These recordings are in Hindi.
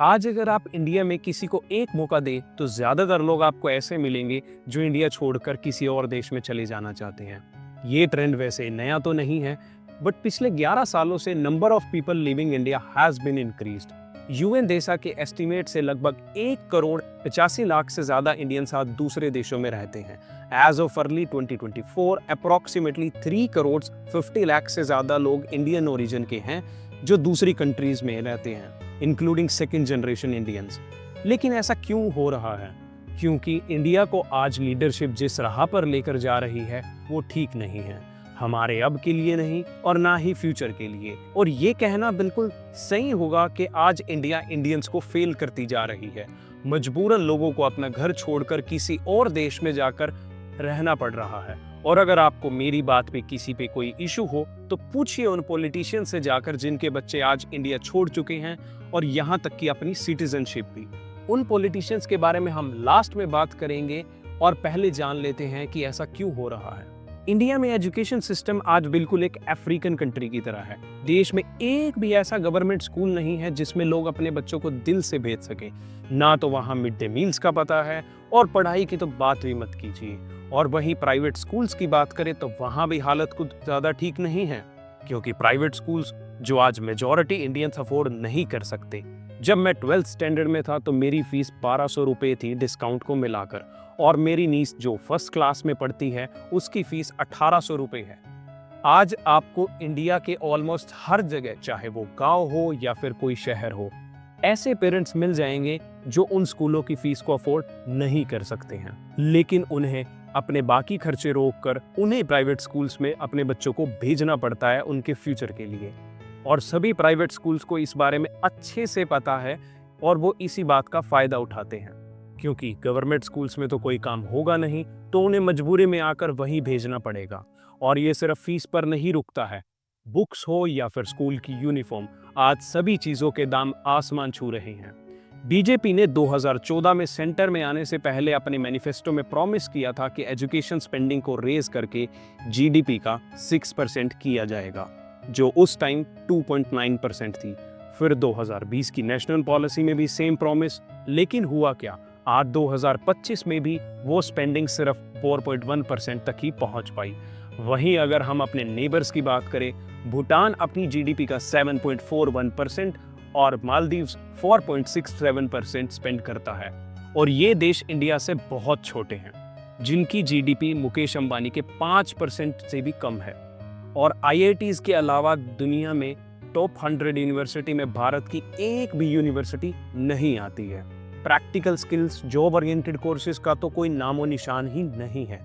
आज अगर आप इंडिया में किसी को एक मौका दें तो ज्यादातर लोग आपको ऐसे मिलेंगे जो इंडिया छोड़कर किसी और देश में चले जाना चाहते हैं। ये ट्रेंड वैसे नया तो नहीं है, बट पिछले 11 सालों से number of people living India has been increased. UN देशा के एस्टीमेट से लगभग 1 करोड़ 85 लाख से ज्यादा इंडियंस आज दूसरे देशों में रहते हैं। As of early 2024 approximately 3 crore 50 lakh से ज्यादा लोग इंडियन ओरिजिन के हैं जो दूसरी कंट्रीज में रहते हैं, इंक्लूडिंग सेकेंड जनरेशन इंडियंस। लेकिन ऐसा क्यों हो रहा है? क्योंकि इंडिया को आज लीडरशिप जिस राह पर लेकर जा रही है वो ठीक नहीं है, हमारे अब के लिए नहीं और ना ही फ्यूचर के लिए। और ये कहना बिल्कुल सही होगा कि आज इंडिया इंडियंस को फेल करती जा रही है। मजबूरन लोगों को अपना घर छोड़कर किसी और देश में जाकर रहना पड़ रहा है। और अगर आपको मेरी बात पे किसी पे कोई इशू हो तो पूछिए उन पॉलिटिशियन से जाकर जिनके बच्चे आज इंडिया छोड़ चुके हैं और यहाँ तक कि अपनी सिटीजनशिप भी। उन पॉलिटिशियंस के बारे में हम लास्ट में बात करेंगे, और पहले जान लेते हैं कि ऐसा क्यों हो रहा है। इंडिया में एजुकेशन सिस्टम आज बिल्कुल एक अफ्रीकन कंट्री की तरह है। देश में एक भी ऐसा गवर्नमेंट स्कूल नहीं है जिसमें लोग अपने बच्चों को दिल से भेज सके। ना तो वहाँ मिड डे मील्स का पता है, और पढ़ाई की तो बात भी मत कीजिए। और वहीं प्राइवेट स्कूल्स की बात करें तो वहाँ भी हालत कुछ ज़्यादा ठीक नहीं है, क्योंकि प्राइवेट स्कूल्स जो आज मेजॉरिटी इंडियंस अफोर्ड नहीं कर सकते। जब मैं 12th स्टैंडर्ड में था तो मेरी फीस 1200 रुपये थी डिस्काउंट को मिलाकर, और मेरी नीस जो फर्स्ट क्लास में पढ़ती है उसकी फीस 1800 रुपये है। आज आपको इंडिया के ऑलमोस्ट हर जगह, चाहे वो गांव हो या फिर कोई शहर हो, ऐसे पेरेंट्स मिल जाएंगे जो उन स्कूलों की फीस को अफोर्ड नहीं कर सकते हैं, लेकिन उन्हें अपने बाकी खर्चे रोककर उन्हें प्राइवेट स्कूल्स में अपने बच्चों को भेजना पड़ता है उनके फ्यूचर के लिए। और सभी प्राइवेट स्कूल्स को इस बारे में अच्छे से पता है और वो इसी बात का फायदा उठाते हैं, क्योंकि गवर्नमेंट स्कूल्स में तो कोई काम होगा नहीं तो उन्हें मजबूरी में आकर वहीं भेजना पड़ेगा। और ये सिर्फ फीस पर नहीं रुकता है, बुक्स हो या फिर स्कूल की यूनिफॉर्म, आज सभी चीजों के दाम आसमान छू रहे हैं। बीजेपी ने 2014 में सेंटर में आने से पहले अपने मैनिफेस्टो में प्रॉमिस किया था कि एजुकेशन स्पेंडिंग को रेज करके जीडीपी का 6% किया जाएगा, जो उस टाइम 2.9% थी। फिर 2020 की नेशनल पॉलिसी में भी सेम प्रॉमिस, लेकिन हुआ क्या? आज 2025 में भी वो स्पेंडिंग सिर्फ 4.1% तक ही पहुंच पाई। वहीं अगर हम अपने नेबर्स की बात करें, भूटान अपनी जीडीपी का 7.41% और मालदीव्स 4.67% स्पेंड करता है। और ये देश इंडिया से बहुत छोटे हैं, जिनकी जीडीपी मुकेश अंबानी के 5% से भी कम है। और आईआईटीज के अलावा दुनिया में टॉप 100 यूनिवर्सिटी में भारत की एक भी यूनिवर्सिटी नहीं आती है। Practical skills, job oriented courses का तो कोई नामो निशान ही नहीं है।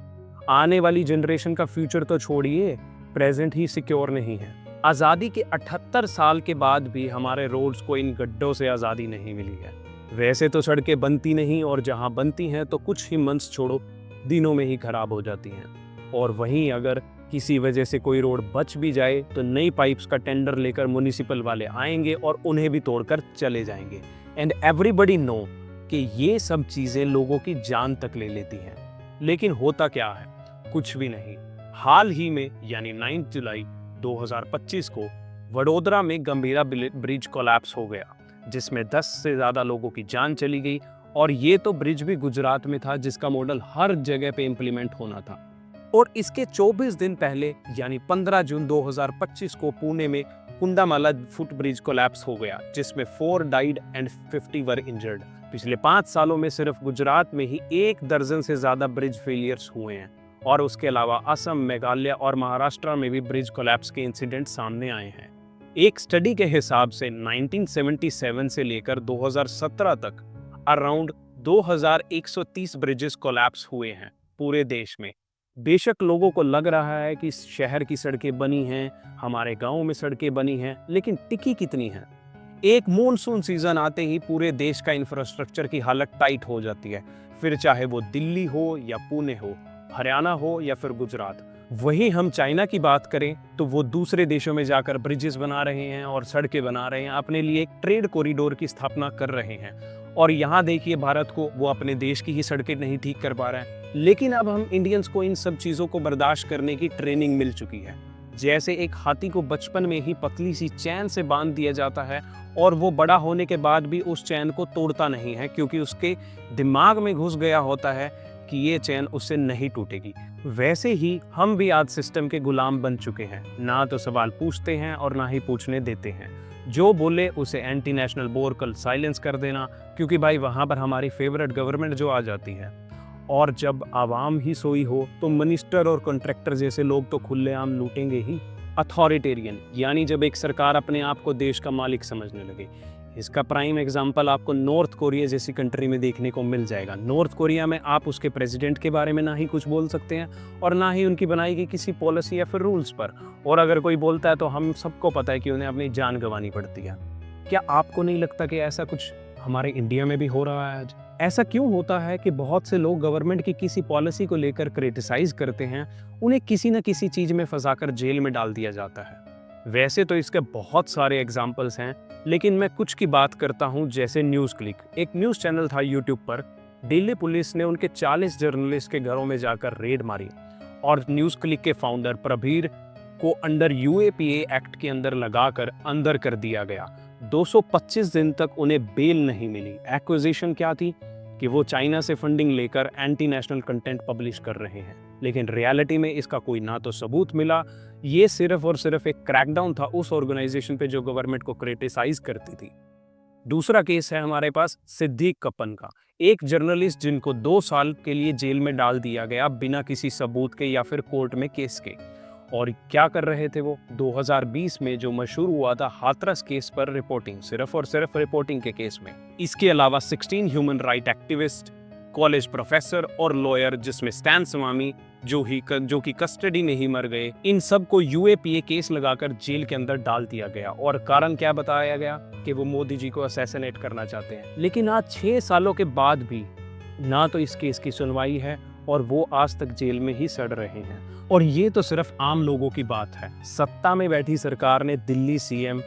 आने वाली जनरेशन का फ्यूचर तो छोड़िए, प्रेजेंट ही सिक्योर नहीं है। आज़ादी के 78 साल के बाद भी हमारे रोड्स को इन गड्ढों से आज़ादी नहीं मिली है। वैसे तो सड़कें बनती नहीं, और जहां बनती हैं तो कुछ ही मंथ्स छोड़ो दिनों में ही खराब हो जाती हैं। और वहीं अगर किसी वजह से कोई रोड बच भी जाए तो नई पाइप्स का टेंडर लेकर म्युनिसिपल वाले आएंगे और उन्हें भी तोड़कर चले जाएंगे। एंड एवरीबडी नो कि ये सब चीज़ें लोगों की जान तक ले लेती हैं। लेकिन होता क्या है? कुछ भी नहीं। हाल ही में यानी 9 जुलाई 2025 को वडोदरा में गंभीरा ब्रिज कोलैप्स हो गया, जिसमें 10 से ज़्यादा लोगों की जान चली गई। और ये तो ब्रिज भी गुजरात में था, जिसका मॉडल हर जगह पे इम्प्लीमेंट होना था। और इसके 24 दिन पहले यानी 15 जून 2025 को पुणे में कुंडामाला फुट ब्रिज कोलैप्स हो गया, जिसमें 4 डाइड एंड 50 वर इंजर्ड। पिछले 5 सालों में सिर्फ गुजरात में ही 1 दर्जन से ज्यादा ब्रिज फेलियर्स हुए हैं। और उसके अलावा असम, मेघालय और महाराष्ट्र में भी ब्रिज कोलैप्स के इंसिडेंट सामने आए हैं। एक स्टडी के हिसाब से 1977 से लेकर 2017 तक अराउंड 2130 ब्रिजेस कोलैप्स हुए हैं पूरे देश में। बेशक लोगों को लग रहा है कि शहर की सड़कें बनी हैं, हमारे गांव में सड़कें बनी हैं, लेकिन टिकी कितनी हैं? एक मॉनसून सीजन आते ही पूरे देश का इंफ्रास्ट्रक्चर की हालत टाइट हो जाती है, फिर चाहे वो दिल्ली हो या पुणे हो, हरियाणा हो या फिर गुजरात। वहीं हम चाइना की बात करें तो वो दूसरे देशों में जाकर ब्रिजेस बना रहे हैं और सड़कें बना रहे हैं, अपने लिए एक ट्रेड कॉरिडोर की स्थापना कर रहे हैं। और यहाँ देखिए भारत को, वो अपने देश की ही सड़कें नहीं ठीक कर पा रहे हैं। लेकिन अब हम इंडियंस को इन सब चीज़ों को बर्दाश्त करने की ट्रेनिंग मिल चुकी है। जैसे एक हाथी को बचपन में ही पतली सी चैन से बांध दिया जाता है और वो बड़ा होने के बाद भी उस चैन को तोड़ता नहीं है, क्योंकि उसके दिमाग में घुस गया होता है कि ये चैन उससे नहीं टूटेगी। वैसे ही हम भी आज सिस्टम के गुलाम बन चुके हैं। ना तो सवाल पूछते हैं और ना ही पूछने देते हैं। जो बोले उसे एंटी नेशनल बोर कल साइलेंस कर देना, क्योंकि भाई वहाँ पर हमारी फेवरेट गवर्नमेंट जो आ जाती है। और जब आवाम ही सोई हो तो मिनिस्टर और कॉन्ट्रैक्टर जैसे लोग तो खुलेआम लूटेंगे ही। अथॉरिटेरियन यानी जब एक सरकार अपने आप को देश का मालिक समझने लगे। इसका प्राइम एग्जांपल आपको नॉर्थ कोरिया जैसी कंट्री में देखने को मिल जाएगा। नॉर्थ कोरिया में आप उसके प्रेसिडेंट के बारे में ना ही कुछ बोल सकते हैं और ना ही उनकी बनाई गई किसी पॉलिसी या फिर रूल्स पर। और अगर कोई बोलता है तो हम सबको पता है कि उन्हें अपनी जान गंवानी पड़ती है। क्या आपको नहीं लगता कि ऐसा कुछ हमारे इंडिया में भी हो रहा है आज? ऐसा क्यों होता है कि बहुत से लोग गवर्नमेंट की किसी पॉलिसी को लेकर क्रिटिसाइज करते हैं, उन्हें किसी न किसी चीज में फंसाकर जेल में डाल दिया जाता है? वैसे तो इसके बहुत सारे एग्जाम्पल्स हैं, लेकिन मैं कुछ की बात करता हूं, जैसे न्यूज़ क्लिक। एक न्यूज़ चैनल था यूट्यूब पर। दिल्ली पुलिस ने उनके 40 जर्नलिस्ट के घरों में जाकर रेड मारी और न्यूज़ क्लिक के फाउंडर प्रबीर को अंडर यूएपीए एक्ट के अंदर लगाकर अंदर कर दिया गया। 225 दिन तक उन्हें बेल नहीं मिली। एक्विजिशन क्या थी कि वो चाइना से फंडिंग लेकर एंटी नेशनल कंटेंट पब्लिश कर रहे हैं, लेकिन रियलिटी में इसका कोई ना तो सबूत मिला। ये सिर्फ और सिर्फ एक क्रैकडाउन था उस ऑर्गेनाइजेशन पे जो गवर्नमेंट को क्रिटिसाइज करती थी। दूसरा केस है हमारे पास सिद्दीक कप्पन का, एक जर्नलिस्ट जिनको 2 साल के लिए जेल में डाल दिया गया बिना किसी सबूत के या फिर कोर्ट में केस के। और क्या कर रहे थे वो? 2020 में जो मशहूर हुआ था हाथरस केस पर रिपोर्टिंग, सिर्फ और सिर्फ रिपोर्टिंग के केस में। इसके अलावा 16 human right activist, college professor और लॉयर, जिसमें स्टैन स्वामी जो कि कस्टडी में ही मर गए, इन सब को यूएपीए केस लगाकर जेल के अंदर डाल दिया गया। और कारण क्या बताया गया कि वो मोदी जी को असैसिनेट करना चाहते हैं। लेकिन आज 6 सालों के बाद भी ना तो इस केस की सुनवाई है और वो आज तक जेल में ही सड़ रहे हैं। और ये तो सिर्फ आम लोगों की बात है। सत्ता में बैठी सरकार ने दिल्ली सीएम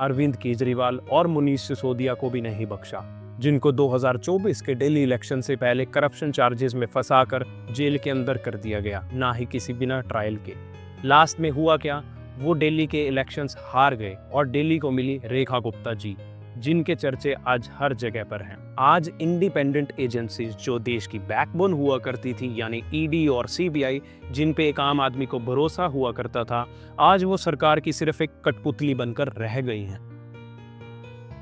अरविंद केजरीवाल और मनीष सिसोदिया को भी नहीं बख्शा, जिनको 2024 के दिल्ली इलेक्शन से पहले करप्शन चार्जेस में फंसाकर जेल के अंदर कर दिया गया, ना ही किसी बिना ट्रायल के। लास्ट में हुआ क्या? वो दिल्ली के इलेक्शंस हार गए और दिल्ली को मिली रेखा गुप्ता जी, जिनके चर्चे आज हर जगह पर हैं। आज इंडिपेंडेंट एजेंसीज जो देश की बैकबोन हुआ करती थी, यानी ईडी और सीबीआई, जिन पे एक आम आदमी को भरोसा हुआ करता था, आज वो सरकार की सिर्फ एक कठपुतली बनकर रह गई हैं।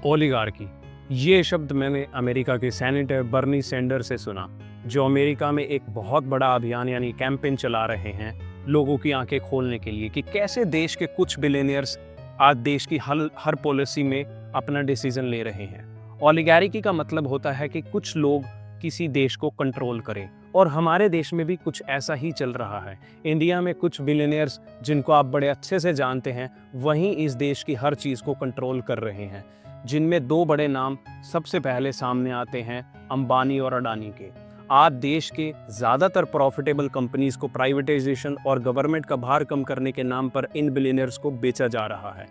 ओलिगार्की, ये शब्द मैंने अमेरिका के सेनेटर बर्नी सैंडर्स से सुना, जो अमेरिका में एक बहुत बड़ा अभियान यानी कैंपेन चला रहे हैं लोगों की आंखें खोलने के लिए कि कैसे देश के कुछ बिलियनियर्स आज देश की हर पॉलिसी में अपना डिसीजन ले रहे हैं। ओलिगार्की का मतलब होता है कि कुछ लोग किसी देश को कंट्रोल करें, और हमारे देश में भी कुछ ऐसा ही चल रहा है। इंडिया में कुछ बिलियनियर्स जिनको आप बड़े अच्छे से जानते हैं, वहीं इस देश की हर चीज़ को कंट्रोल कर रहे हैं, जिनमें 2 बड़े नाम सबसे पहले सामने आते हैं, अंबानी और अडानी के। आज देश के ज़्यादातर प्रॉफिटेबल कंपनीज को प्राइवेटाइजेशन और गवर्नमेंट का भार कम करने के नाम पर इन बिलियनियर्स को बेचा जा रहा है,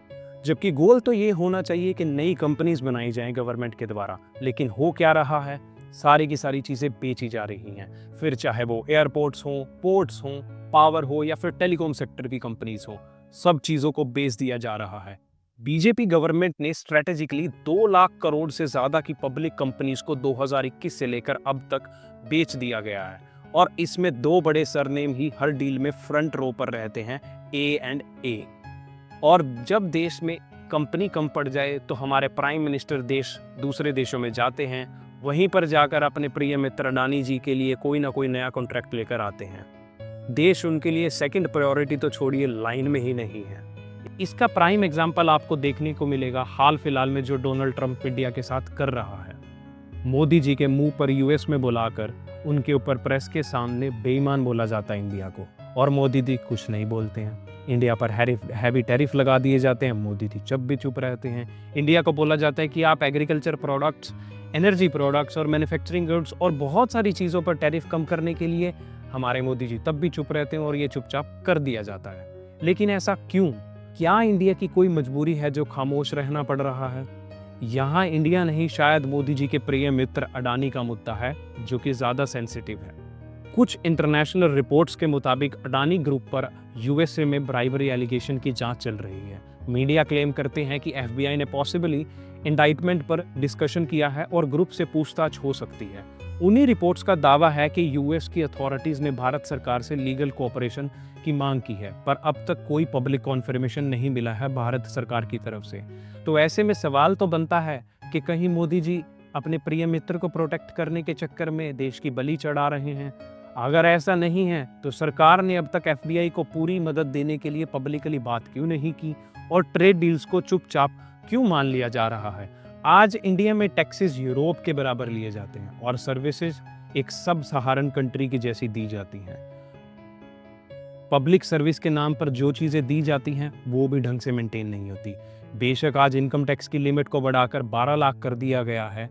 जबकि गोल तो ये होना चाहिए कि नई कंपनीज बनाई जाएं गवर्नमेंट के द्वारा। लेकिन हो क्या रहा है? सारी की सारी चीज़ें बेची जा रही हैं, फिर चाहे वो एयरपोर्ट्स हों, पोर्ट्स हों, पावर हो या फिर टेलीकॉम सेक्टर की कंपनीज हों, सब चीज़ों को बेच दिया जा रहा है। बीजेपी गवर्नमेंट ने स्ट्रेटेजिकली 2 लाख करोड़ से ज़्यादा की पब्लिक कंपनीज को 2021 से लेकर अब तक बेच दिया गया है, और इसमें 2 बड़े सरनेम ही हर डील में फ्रंट रो पर रहते हैं, A&A। और जब देश में कंपनी कम पड़ जाए तो हमारे प्राइम मिनिस्टर दूसरे देशों में जाते हैं, वहीं पर जाकर अपने प्रिय मित्र अडानी जी के लिए कोई ना कोई नया कॉन्ट्रैक्ट लेकर आते हैं। देश उनके लिए सेकंड प्रायोरिटी तो छोड़िए, लाइन में ही नहीं है। इसका प्राइम एग्जाम्पल आपको देखने को मिलेगा हाल फिलहाल में जो डोनाल्ड ट्रंप इंडिया के साथ कर रहा है। मोदी जी के मुंह पर यूएस में बुलाकर उनके ऊपर प्रेस के सामने बेईमान बोला जाता है इंडिया को, और मोदी जी कुछ नहीं बोलते हैं। इंडिया पर हैवी टैरिफ लगा दिए जाते हैं, मोदी जी जब भी चुप रहते हैं। इंडिया को बोला जाता है कि आप एग्रीकल्चर प्रोडक्ट्स, एनर्जी प्रोडक्ट्स और मैन्युफैक्चरिंग गुड्स और बहुत सारी चीज़ों पर टैरिफ कम करने के लिए हमारे मोदी जी तब भी चुप रहते हैं, और ये चुपचाप कर दिया जाता है। लेकिन ऐसा क्यों? क्या इंडिया की कोई मजबूरी है जो खामोश रहना पड़ रहा है? यहाँ इंडिया नहीं, शायद मोदी जी के प्रिय मित्र अडानी का मुद्दा है, जो कि ज़्यादा सेंसिटिव है। कुछ इंटरनेशनल रिपोर्ट्स के मुताबिक अडानी ग्रुप पर यूएसए में ब्राइबरी एलिगेशन की जांच चल रही है। मीडिया क्लेम करते हैं कि एफबीआई ने पॉसिबली इंडाइटमेंट पर डिस्कशन किया है और ग्रुप से पूछताछ हो सकती है। उन्हीं रिपोर्ट्स का दावा है कि यूएस की अथॉरिटीज ने भारत सरकार से लीगल कोऑपरेशन की मांग की है, पर अब तक कोई पब्लिक कॉन्फर्मेशन नहीं मिला है भारत सरकार की तरफ से। तो ऐसे में सवाल तो बनता है कि कहीं मोदी जी अपने प्रिय मित्र को प्रोटेक्ट करने के चक्कर में देश की बलि चढ़ा रहे हैं। अगर ऐसा नहीं है तो सरकार ने अब तक एफबीआई को पूरी मदद देने के लिए पब्लिकली बात क्यों नहीं की और ट्रेड डील्स को चुपचाप क्यों मान लिया जा रहा है। आज इंडिया में टैक्सेस यूरोप के बराबर लिए जाते हैं और सर्विसेज एक सब सहारन कंट्री की जैसी दी जाती हैं। पब्लिक सर्विस के नाम पर जो चीजें दी जाती हैं वो भी ढंग से मेंटेन नहीं होती। बेशक आज इनकम टैक्स की लिमिट को बढ़ाकर 12 लाख कर दिया गया है,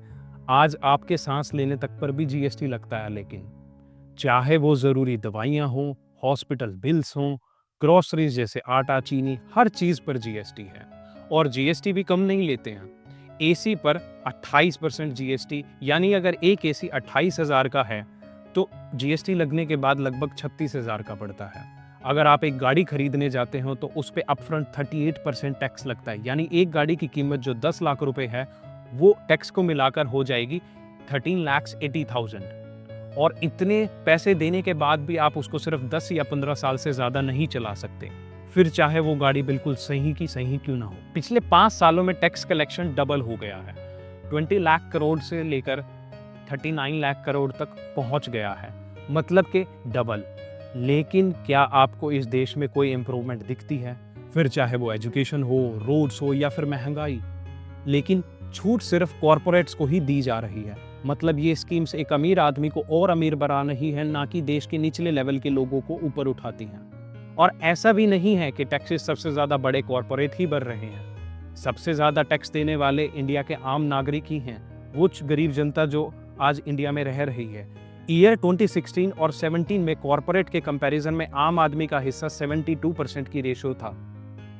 आज आपके सांस लेने तक पर भी जीएसटी लगता है, लेकिन चाहे वो जरूरी दवाइयां हों, हॉस्पिटल बिल्स हों, ग्रोसरीज जैसे आटा चीनी, हर चीज पर जीएसटी है। और जीएसटी भी कम नहीं लेते हैं। एसी पर 28% जीएसटी, यानी अगर एक एसी 28,000 का है तो जीएसटी लगने के बाद लगभग 36,000 का पड़ता है। अगर आप एक गाड़ी खरीदने जाते हो तो उस पे अपफ्रंट 38% टैक्स लगता है, यानी एक गाड़ी की कीमत जो 10 लाख रुपए है वो टैक्स को मिलाकर हो जाएगी 13,80,000। और इतने पैसे देने के बाद भी आप उसको सिर्फ 10 या 15 साल से ज्यादा नहीं चला सकते, फिर चाहे वो गाड़ी बिल्कुल सही की सही क्यों ना हो। पिछले 5 सालों में टैक्स कलेक्शन डबल हो गया है, 20 लाख करोड़ से लेकर 39 लाख करोड़ तक पहुंच गया है, मतलब कि डबल। लेकिन क्या आपको इस देश में कोई इंप्रूवमेंट दिखती है? फिर चाहे वो एजुकेशन हो, रोड्स हो या फिर महंगाई। लेकिन छूट सिर्फ कॉरपोरेट्स को ही दी जा रही है, मतलब ये स्कीम्स एक अमीर आदमी को और अमीर बना रही है, ना कि देश के निचले लेवल के लोगों को ऊपर उठाती हैं। और ऐसा भी नहीं है कि टैक्सेस सबसे ज्यादा बड़े कॉरपोरेट ही भर रहे हैं। सबसे ज्यादा टैक्स देने वाले इंडिया के आम नागरिक ही हैं, वो गरीब जनता जो आज इंडिया में रह रही है। ईयर 2016 और 17 में कॉरपोरेट के कंपैरिजन में आम आदमी का हिस्सा 72% की रेशो था,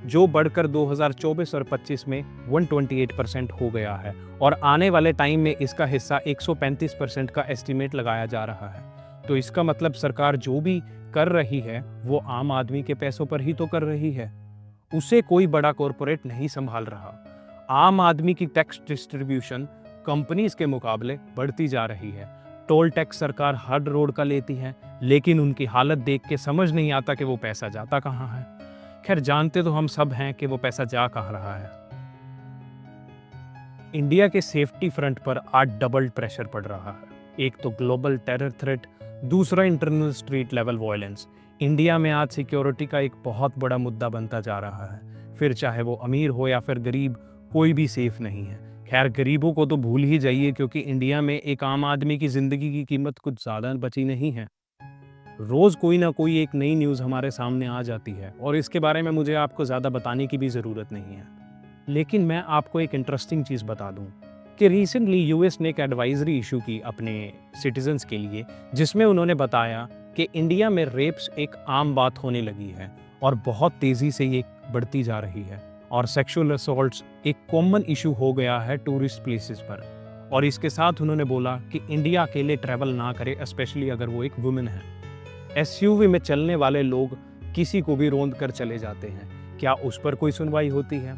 जो बढ़कर 2024 और 25 में 128% हो गया है और आने वाले टाइम में इसका हिस्सा 135% का एस्टीमेट लगाया जा रहा है। तो इसका मतलब सरकार जो भी कर रही है वो आम आदमी के पैसों पर ही तो कर रही है, उसे कोई बड़ा कॉरपोरेट नहीं संभाल रहा। आम आदमी की टैक्स डिस्ट्रीब्यूशन कंपनीज के मुकाबले बढ़ती जा रही है। टोल टैक्स सरकार हर रोड का लेती है, लेकिन उनकी हालत देख के समझ नहीं आता कि वो पैसा जाता कहाँ है। खैर, जानते तो हम सब हैं कि वो पैसा जा कहाँ रहा है। इंडिया के सेफ्टी फ्रंट पर आज डबल प्रेशर पड़ रहा है। एक तो ग्लोबल टेरर थ्रेट, दूसरा internal street level violence. India में आज सिक्योरिटी का एक बहुत बड़ा मुद्दा बनता जा रहा है। फिर चाहे वो अमीर हो या फिर गरीब, कोई भी सेफ नहीं है। खैर, गरीबों को तो भूल ही जाइए, क्योंकि इंडिया में एक आम आदमी की जिंदगी की कीमत कुछ ज्यादा बची नहीं है। रोज कोई ना कोई एक नई न्यूज़ हमारे सामने आ जाती है और इसके बारे में मुझे आपको ज़्यादा बताने की भी ज़रूरत नहीं है। लेकिन मैं आपको एक इंटरेस्टिंग चीज़ बता दूं कि रिसेंटली यूएस ने एक एडवाइजरी इशू की अपने सिटीजन्स के लिए, जिसमें उन्होंने बताया कि इंडिया में रेप्स एक आम बात होने लगी है और बहुत तेज़ी से ये बढ़ती जा रही है, और सेक्सुअल असॉल्ट्स एक कॉमन इशू हो गया है टूरिस्ट प्लेसेस पर। और इसके साथ उन्होंने बोला कि इंडिया अकेले ट्रैवल ना करे, स्पेशली अगर वो एक वुमेन है। एसयूवी में चलने वाले लोग किसी को भी रौंद कर चले जाते हैं, क्या उस पर कोई सुनवाई होती है?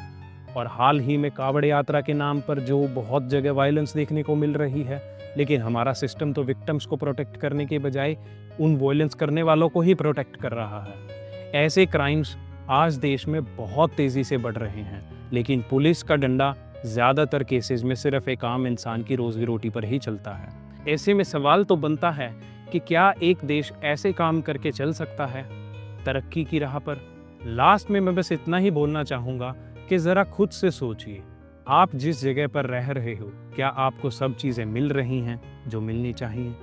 और हाल ही में कावड़ यात्रा के नाम पर जो बहुत जगह वायलेंस देखने को मिल रही है, लेकिन हमारा सिस्टम तो विक्टिम्स को प्रोटेक्ट करने के बजाय उन वायलेंस करने वालों को ही प्रोटेक्ट कर रहा है। ऐसे क्राइम्स आज देश में बहुत तेजी से बढ़ रहे हैं, लेकिन पुलिस का डंडा ज़्यादातर केसेस में सिर्फ एक आम इंसान की रोजी रोटी पर ही चलता है। ऐसे में सवाल तो बनता है कि क्या एक देश ऐसे काम करके चल सकता है तरक्की की राह पर? लास्ट में मैं बस इतना ही बोलना चाहूँगा कि ज़रा खुद से सोचिए, आप जिस जगह पर रह रहे हो, क्या आपको सब चीज़ें मिल रही हैं जो मिलनी चाहिए?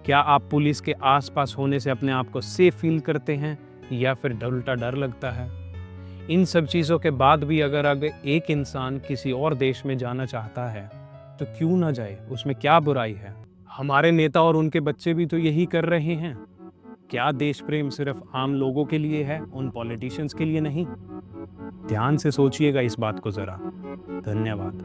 क्या आप पुलिस के आसपास होने से अपने आप को सेफ फील करते हैं या फिर उल्टा डर लगता है? इन सब चीज़ों के बाद भी अगर एक इंसान किसी और देश में जाना चाहता है तो क्यों ना जाए, उसमें क्या बुराई है? हमारे नेता और उनके बच्चे भी तो यही कर रहे हैं। क्या देश प्रेम सिर्फ आम लोगों के लिए है, उन पॉलिटिशियंस के लिए नहीं? ध्यान से सोचिएगा इस बात को ज़रा। धन्यवाद।